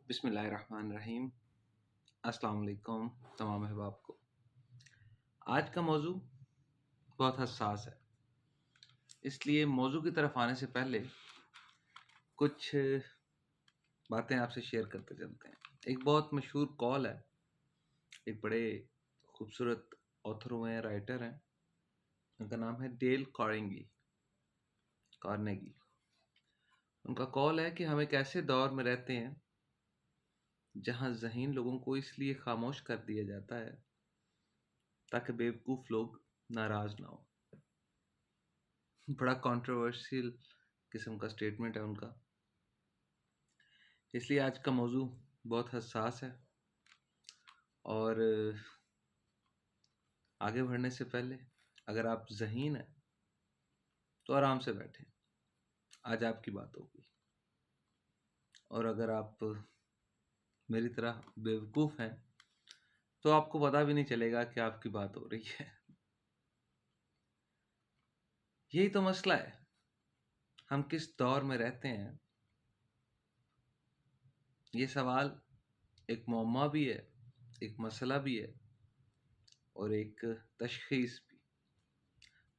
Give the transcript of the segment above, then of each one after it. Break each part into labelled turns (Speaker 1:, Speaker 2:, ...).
Speaker 1: بسم اللہ الرحمن الرحیم۔ السلام علیکم تمام احباب کو۔ آج کا موضوع بہت حساس ہے، اس لیے موضوع کی طرف آنے سے پہلے کچھ باتیں آپ سے شیئر کرتے چلتے ہیں۔ ایک بہت مشہور کال ہے، ایک بڑے خوبصورت آتھر ہوئے ہیں، رائٹر ہیں، ان کا نام ہے ڈیل کارنیگی۔ ان کا کال ہے کہ ہم ایک ایسے دور میں رہتے ہیں جہاں ذہین لوگوں کو اس لیے خاموش کر دیا جاتا ہے تاکہ بیوقوف لوگ ناراض نہ ہو۔ بڑا کنٹروورشل قسم کا سٹیٹمنٹ ہے ان کا، اس لیے آج کا موضوع بہت حساس ہے۔ اور آگے بڑھنے سے پہلے اگر آپ ذہین ہیں تو آرام سے بیٹھیں، آج آپ کی بات ہوگی، اور اگر آپ میری طرح بیوقوف ہیں تو آپ کو پتہ بھی نہیں چلے گا کہ آپ کی بات ہو رہی ہے۔ یہی تو مسئلہ ہے، ہم کس دور میں رہتے ہیں، یہ سوال ایک معمہ بھی ہے، ایک مسئلہ بھی ہے، اور ایک تشخیص بھی۔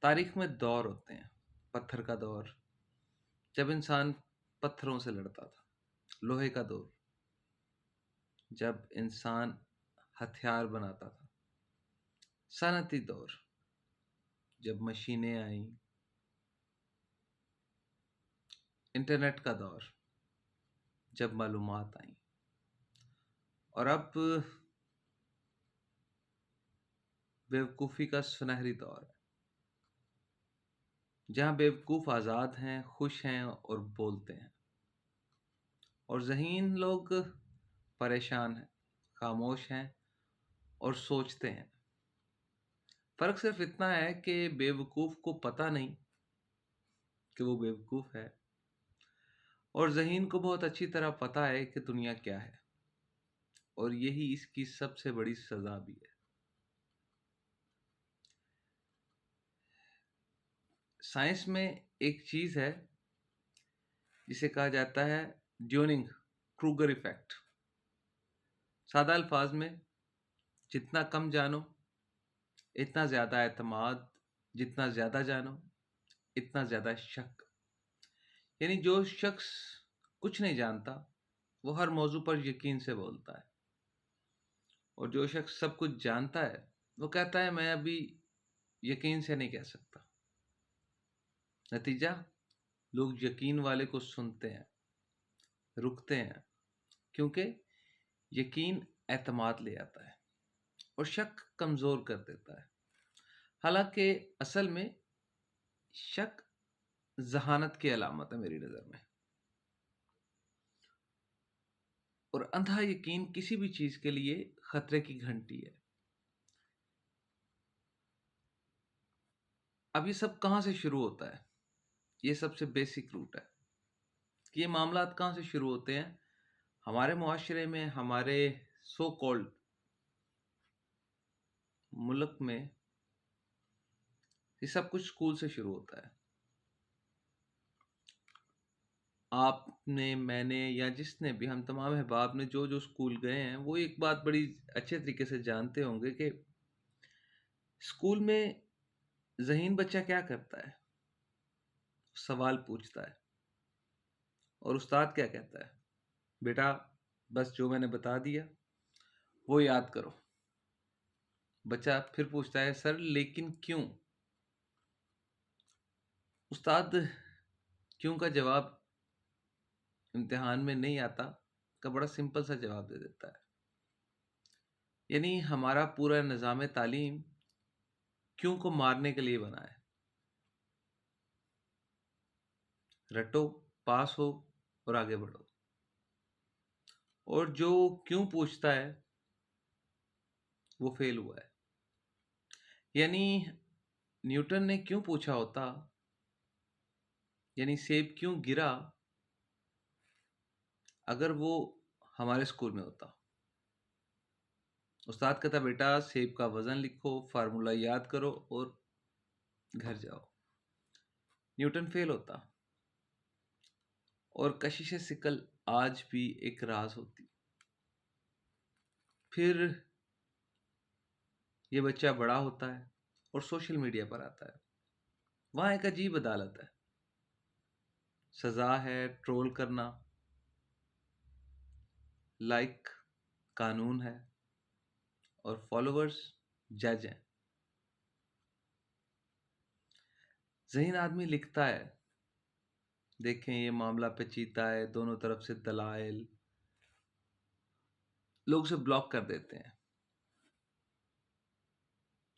Speaker 1: تاریخ میں دور ہوتے ہیں، پتھر کا دور جب انسان پتھروں سے لڑتا تھا، لوہے کا دور جب انسان ہتھیار بناتا تھا، صنعتی دور جب مشینیں آئیں، انٹرنیٹ کا دور جب معلومات آئیں، اور اب بیوقوفی کا سنہری دور ہے جہاں بیوقوف آزاد ہیں، خوش ہیں اور بولتے ہیں، اور ذہین لوگ پریشان ہیں، خاموش ہیں اور سوچتے ہیں۔ فرق صرف اتنا ہے کہ بیوقوف کو پتہ نہیں کہ وہ بیوقوف ہے، اور ذہین کو بہت اچھی طرح پتہ ہے کہ دنیا کیا ہے، اور یہی اس کی سب سے بڑی سزا بھی ہے۔ سائنس میں ایک چیز ہے جسے کہا جاتا ہے ڈیوننگ کروگر ایفیکٹ۔ سادہ الفاظ میں، جتنا کم جانو اتنا زیادہ اعتماد، جتنا زیادہ جانو اتنا زیادہ شک۔ یعنی جو شخص کچھ نہیں جانتا وہ ہر موضوع پر یقین سے بولتا ہے، اور جو شخص سب کچھ جانتا ہے وہ کہتا ہے میں ابھی یقین سے نہیں کہہ سکتا۔ نتیجہ، لوگ یقین والے کو سنتے ہیں، رکتے ہیں، کیونکہ یقین اعتماد لے آتا ہے اور شک کمزور کر دیتا ہے۔ حالانکہ اصل میں شک ذہانت کی علامت ہے میری نظر میں، اور اندھا یقین کسی بھی چیز کے لیے خطرے کی گھنٹی ہے۔ اب یہ سب کہاں سے شروع ہوتا ہے؟ یہ سب سے بیسک روٹ ہے کہ یہ معاملات کہاں سے شروع ہوتے ہیں۔ ہمارے معاشرے میں، ہمارے سو کالڈ ملک میں، یہ سب کچھ اسکول سے شروع ہوتا ہے۔ آپ نے، میں نے، یا جس نے بھی، ہم تمام احباب نے جو اسکول گئے ہیں وہ ایک بات بڑی اچھے طریقے سے جانتے ہوں گے کہ اسکول میں ذہین بچہ کیا کرتا ہے؟ سوال پوچھتا ہے، اور استاد کیا کہتا ہے؟ بیٹا بس جو میں نے بتا دیا وہ یاد کرو۔ بچہ پھر پوچھتا ہے سر لیکن کیوں؟ استاد کیوں کا جواب امتحان میں نہیں آتا کا بڑا سمپل سا جواب دے دیتا ہے۔ یعنی ہمارا پورا نظام تعلیم کیوں کو مارنے کے لیے بنا ہے۔ رٹو، پاس ہو اور آگے بڑھو، اور جو کیوں پوچھتا ہے وہ فیل ہوا ہے۔ یعنی نیوٹن نے کیوں پوچھا ہوتا، یعنی سیب کیوں گرا، اگر وہ ہمارے اسکول میں ہوتا، استاد کہتا بیٹا سیب کا وزن لکھو، فارمولا یاد کرو اور گھر جاؤ، نیوٹن فیل ہوتا، اور کشش ثقل آج بھی ایک راز ہوتی۔ پھر یہ بچہ بڑا ہوتا ہے اور سوشل میڈیا پر آتا ہے. وہاں ایک عجیب عدالت ہے. سزا ہے ٹرول کرنا، لائک قانون ہے، اور فالوورز جج ہیں. ذہین آدمی لکھتا ہے، دیکھیں یہ معاملہ پیچیدہ ہے، دونوں طرف سے دلائل. لوگ اسے بلاک کر دیتے ہیں،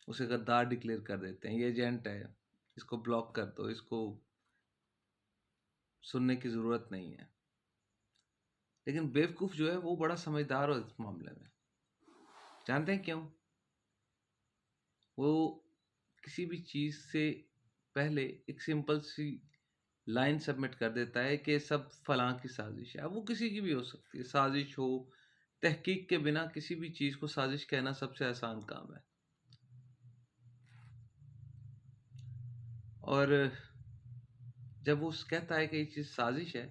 Speaker 1: اسے غدار ڈکلیئر کر دیتے ہیں، یہ ایجنٹ ہے، اس کو بلاک کر دو، اس کو سننے کی ضرورت نہیں ہے. لیکن بیوقوف جو ہے وہ بڑا سمجھدار ہو اس معاملے میں. جانتے ہیں کیوں؟ وہ کسی بھی چیز سے پہلے ایک سمپل سی لائن سبمٹ کر دیتا ہے کہ سب فلاں کی سازش ہے. اب وہ کسی کی بھی ہو سکتی ہے، سازش ہو. تحقیق کے بنا کسی بھی چیز کو سازش کہنا سب سے آسان کام ہے. اور جب وہ کہتا ہے کہ یہ چیز سازش ہے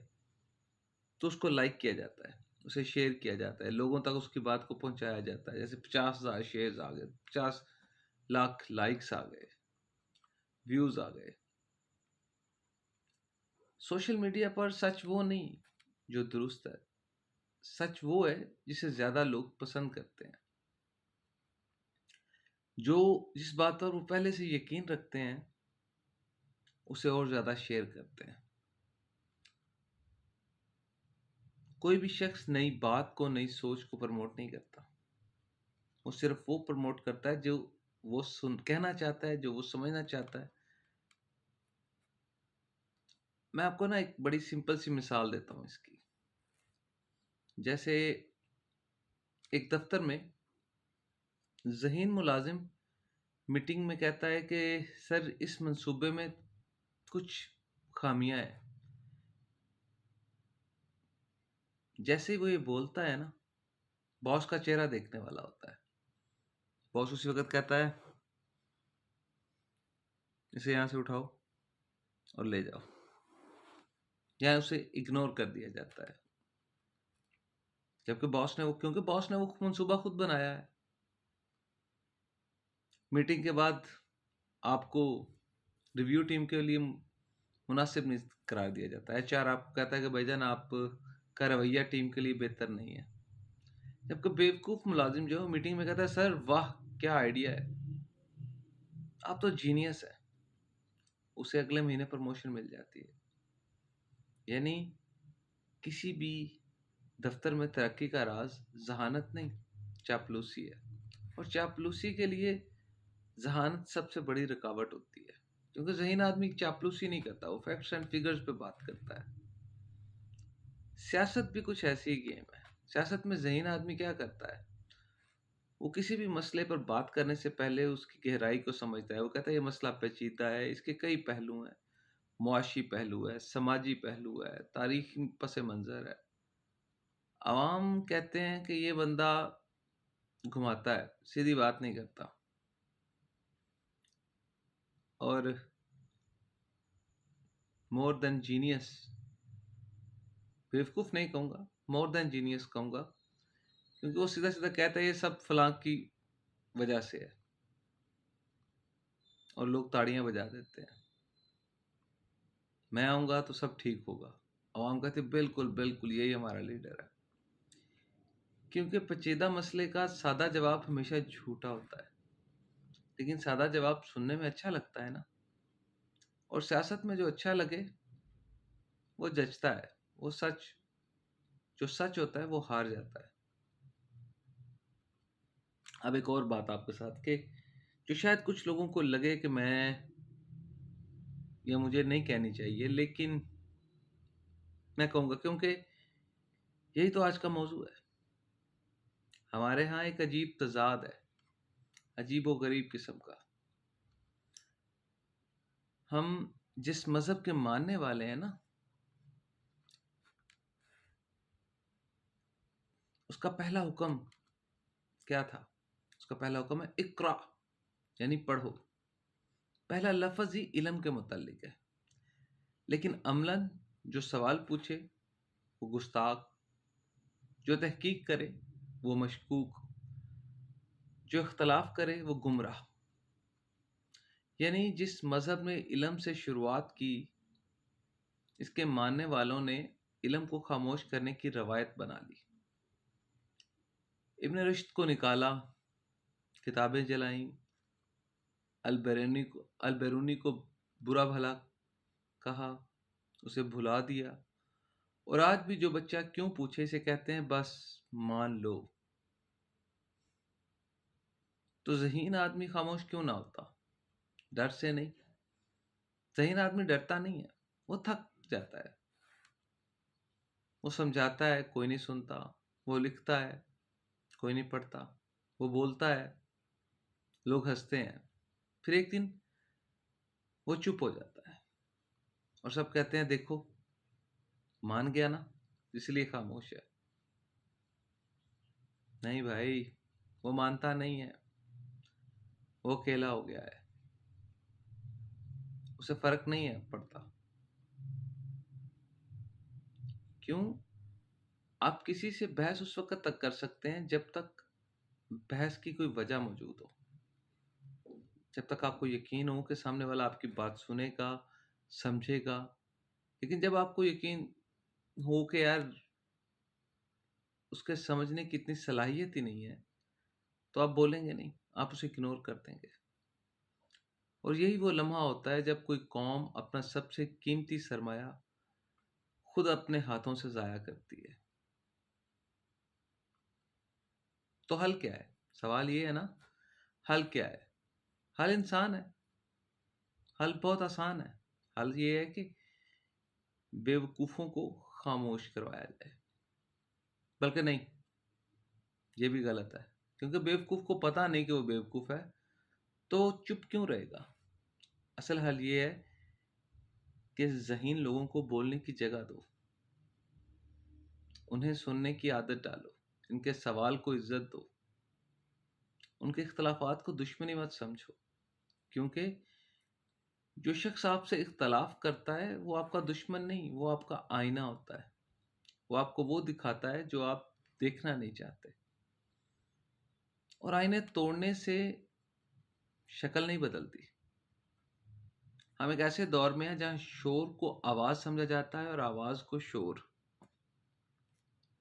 Speaker 1: تو اس کو لائک کیا جاتا ہے، اسے شیئر کیا جاتا ہے، لوگوں تک اس کی بات کو پہنچایا جاتا ہے. جیسے 50,000 شیئرز آ گئے، 50 لاکھ لائکس آ گئے، ویوز آ گئے. سوشل میڈیا پر سچ وہ نہیں جو درست ہے، سچ وہ ہے جسے زیادہ لوگ پسند کرتے ہیں، جو جس بات پر وہ پہلے سے یقین رکھتے ہیں اسے اور زیادہ شیئر کرتے ہیں. کوئی بھی شخص نئی بات کو، نئی سوچ کو پروموٹ نہیں کرتا، وہ صرف وہ پروموٹ کرتا ہے جو وہ کہنا چاہتا ہے، جو وہ سمجھنا چاہتا ہے. میں آپ کو نا ایک بڑی سمپل سی مثال دیتا ہوں اس کی. جیسے ایک دفتر میں ذہین ملازم میٹنگ میں کہتا ہے کہ سر اس منصوبے میں کچھ خامیاں ہیں. جیسے ہی وہ یہ بولتا ہے نا، باس کا چہرہ دیکھنے والا ہوتا ہے. باس اسی وقت کہتا ہے اسے یہاں سے اٹھاؤ اور لے جاؤ، یا اسے اگنور کر دیا جاتا ہے. جبکہ کیونکہ باس نے وہ منصوبہ خود بنایا ہے. میٹنگ کے بعد آپ کو ریویو ٹیم کے لیے مناسب نہیں قرار دیا جاتا ہے. HR آپ کو کہتا ہے کہ بھائی جان آپ کا رویہ ٹیم کے لیے بہتر نہیں ہے. جبکہ بیوقوف ملازم جو میٹنگ میں کہتا ہے سر واہ کیا آئیڈیا ہے، آپ تو جینیس ہے، اسے اگلے مہینے پروموشن مل جاتی ہے. یعنی کسی بھی دفتر میں ترقی کا راز ذہانت نہیں، چاپلوسی ہے. اور چاپلوسی کے لیے ذہانت سب سے بڑی رکاوٹ ہوتی ہے، کیونکہ ذہین آدمی چاپلوسی نہیں کرتا، وہ فیکٹس اینڈ فگرز پہ بات کرتا ہے. سیاست بھی کچھ ایسی ہی گیم ہے. سیاست میں ذہین آدمی کیا کرتا ہے، وہ کسی بھی مسئلے پر بات کرنے سے پہلے اس کی گہرائی کو سمجھتا ہے. وہ کہتا ہے یہ مسئلہ پیچیدہ ہے، اس کے کئی پہلو ہیں، معاشی پہلو ہے، سماجی پہلو ہے، تاریخی پس منظر ہے. عوام کہتے ہیں کہ یہ بندہ گھماتا ہے، سیدھی بات نہیں کرتا. اور مور دین جینیس، بیوقوف نہیں کہوں گا، مور دین جینیس کہوں گا، کیونکہ وہ سیدھا سیدھا کہتا ہے یہ سب فلاں کی وجہ سے ہے، اور لوگ تاڑیاں بجا دیتے ہیں. میں آؤں گا تو سب ٹھیک ہوگا. عوام کہتے بالکل بالکل یہی ہمارا لیڈر ہے. کیونکہ پیچیدہ مسئلے کا سادہ جواب ہمیشہ جھوٹا ہوتا ہے، لیکن سادہ جواب سننے میں اچھا لگتا ہے نا. اور سیاست میں جو اچھا لگے وہ جچتا ہے، وہ جو سچ ہوتا ہے وہ ہار جاتا ہے. اب ایک اور بات آپ کے ساتھ کہ جو شاید کچھ لوگوں کو لگے کہ مجھے نہیں کہنی چاہیے، لیکن میں کہوں گا کیونکہ یہی تو آج کا موضوع ہے. ہمارے ہاں ایک عجیب تضاد ہے، عجیب و غریب قسم کا. ہم جس مذہب کے ماننے والے ہیں نا، اس کا پہلا حکم کیا تھا؟ اس کا پہلا حکم ہے اقرا، یعنی پڑھو. پہلا لفظ ہی علم کے متعلق ہے. لیکن عملاً جو سوال پوچھے وہ گستاخ، جو تحقیق کرے وہ مشکوک، جو اختلاف کرے وہ گمراہ. یعنی جس مذہب نے علم سے شروعات کی، اس کے ماننے والوں نے علم کو خاموش کرنے کی روایت بنا لی. ابن رشد کو نکالا، کتابیں جلائیں، البیرونی کو برا بھلا کہا، اسے بھلا دیا، اور آج بھی جو بچہ کیوں پوچھے اسے کہتے ہیں بس مان لو. تو ذہین آدمی خاموش کیوں نہ ہوتا؟ ڈر سے نہیں. ذہین آدمی ڈرتا نہیں ہے، وہ تھک جاتا ہے. وہ سمجھاتا ہے، کوئی نہیں سنتا. وہ لکھتا ہے، کوئی نہیں پڑھتا. وہ بولتا ہے، لوگ ہنستے ہیں. پھر ایک دن وہ چپ ہو جاتا ہے اور سب کہتے ہیں دیکھو مان گیا نا، اس لیے خاموش ہے. نہیں بھائی، وہ مانتا نہیں ہے، وہ اکیلا ہو گیا ہے، اسے فرق نہیں ہے پڑتا. کیوں؟ آپ کسی سے بحث اس وقت تک کر سکتے ہیں جب تک بحث کی کوئی وجہ موجود ہو، جب تک آپ کو یقین ہو کہ سامنے والا آپ کی بات سنے گا، سمجھے گا. لیکن جب آپ کو یقین ہو کہ یار اس کے سمجھنے کی اتنی صلاحیت ہی نہیں ہے، تو آپ بولیں گے نہیں، آپ اسے اگنور کر دیں گے. اور یہی وہ لمحہ ہوتا ہے جب کوئی قوم اپنا سب سے قیمتی سرمایہ خود اپنے ہاتھوں سے ضائع کرتی ہے. تو حل کیا ہے؟ سوال یہ ہے نا، حل کیا ہے؟ حل انسان ہے. حل بہت آسان ہے. حل یہ ہے کہ بے وقوفوں کو خاموش کروایا جائے. بلکہ نہیں، یہ بھی غلط ہے، کیونکہ بے وقوف کو پتہ نہیں کہ وہ بے وقوف ہے تو چپ کیوں رہے گا. اصل حل یہ ہے کہ ذہین لوگوں کو بولنے کی جگہ دو، انہیں سننے کی عادت ڈالو، ان کے سوال کو عزت دو، ان کے اختلافات کو دشمنی مت سمجھو. کیونکہ جو شخص آپ سے اختلاف کرتا ہے وہ آپ کا دشمن نہیں، وہ آپ کا آئینہ ہوتا ہے. وہ آپ کو وہ دکھاتا ہے جو آپ دیکھنا نہیں چاہتے. اور آئینے توڑنے سے شکل نہیں بدلتی. ہم ایک ایسے دور میں ہیں جہاں شور کو آواز سمجھا جاتا ہے اور آواز کو شور،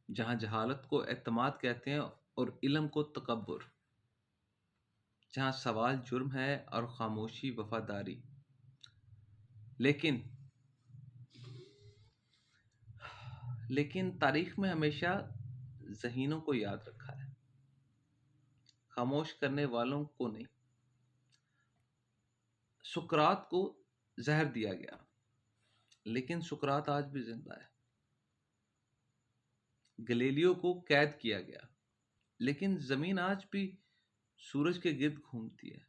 Speaker 1: جہاں جہالت کو اعتماد کہتے ہیں اور علم کو تکبر، جہاں سوال جرم ہے اور خاموشی وفاداری. لیکن تاریخ میں ہمیشہ ذہینوں کو یاد رکھا ہے، خاموش کرنے والوں کو نہیں. سقراط کو زہر دیا گیا، لیکن سقراط آج بھی زندہ ہے. گلیلیو کو قید کیا گیا، لیکن زمین آج بھی سورج کے گرد گھومتی ہے.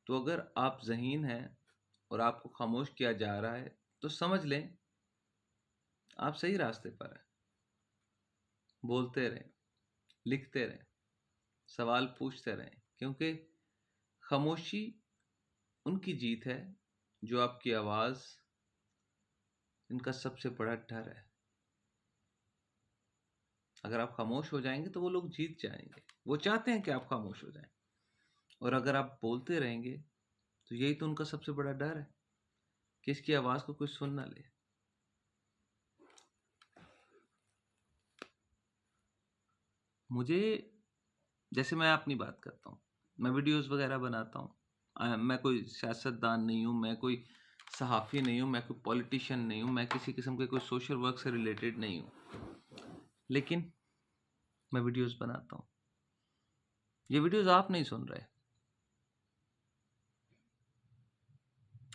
Speaker 1: تو اگر آپ ذہین ہیں اور آپ کو خاموش کیا جا رہا ہے تو سمجھ لیں آپ صحیح راستے پر ہیں. بولتے رہیں، لکھتے رہیں، سوال پوچھتے رہیں، کیونکہ خاموشی ان کی جیت ہے جو آپ کی آواز ان کا سب سے بڑا ڈر ہے. اگر آپ خاموش ہو جائیں گے تو وہ لوگ جیت جائیں گے. وہ چاہتے ہیں کہ آپ خاموش ہو جائیں، اور اگر آپ بولتے رہیں گے تو یہی تو ان کا سب سے بڑا ڈر ہے کہ اس کی آواز کو کوئی سن نہ لے. مجھے، جیسے میں اپنی بات کرتا ہوں، میں ویڈیوز وغیرہ بناتا ہوں، میں کوئی سیاست دان نہیں ہوں، میں کوئی صحافی نہیں ہوں، میں کوئی پولیٹیشین نہیں ہوں، میں کسی قسم کے کوئی سوشل ورک سے ریلیٹڈ نہیں ہوں، لیکن میں ویڈیوز بناتا ہوں. یہ ویڈیوز آپ نہیں سن رہے،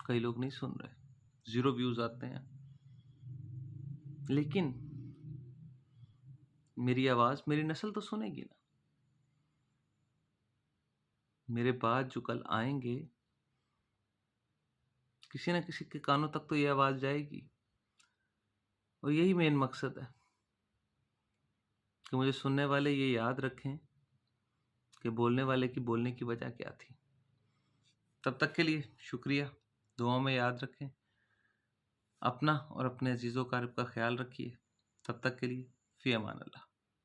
Speaker 1: کئی لوگ نہیں سن رہے، 0 ویوز آتے ہیں، لیکن میری آواز میری نسل تو سنے گی نا. میرے بعد جو کل آئیں گے کسی نہ کسی کے کانوں تک تو یہ آواز جائے گی. اور یہی مین مقصد ہے کہ مجھے سننے والے یہ یاد رکھیں کہ بولنے والے کی بولنے کی وجہ کیا تھی. تب تک کے لیے شکریہ. دعاؤں میں یاد رکھیں، اپنا اور اپنے عزیز و اقارب کا خیال رکھیے. تب تک کے لیے فی امان اللہ.